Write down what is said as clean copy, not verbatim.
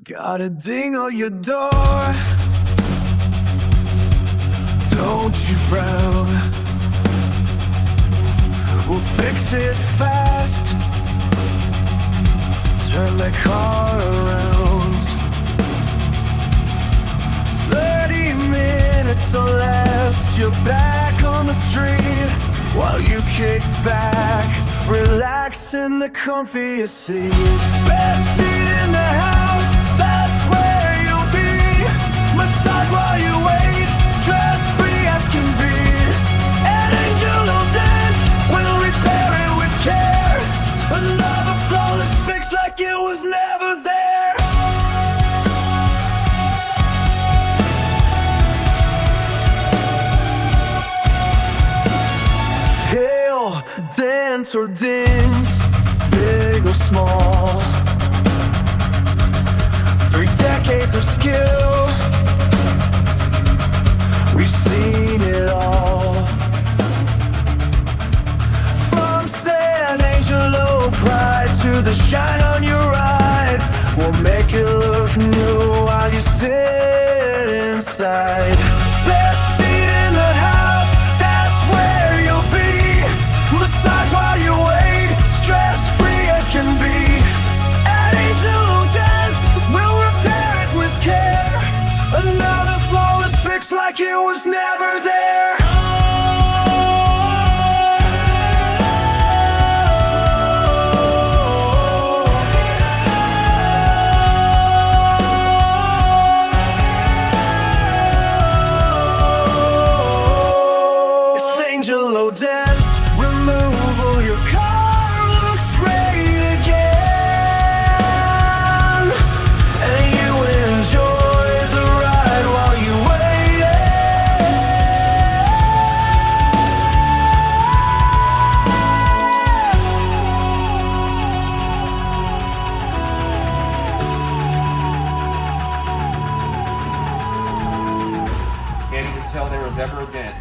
Got a ding on your door. Don't you frown. We'll fix it fast. Turn the car around. 30 minutes or less, you're back on the street. While you kick back, relax in the comfiest seat. Best seat in the house, that's where you'll be. Massage while you wait, stress-free as can be. And Angelo Dent will repair it with care. Another flawless fix like it was never there. Dents or dings, big or small, 3 decades of skill, we've seen it all. From San Angelo pride to the shine on your ride, we'll make it look new while you sit inside. Best seat in the house, that's where you'll be. Massage while you wait, stress-free as can be. And Angelo Dent will repair it with care. Another flawless fix like it was never there. It's Angelo Dent Removal, your car looks great again, and you enjoy the ride while you wait. Can't even tell there was ever a dent.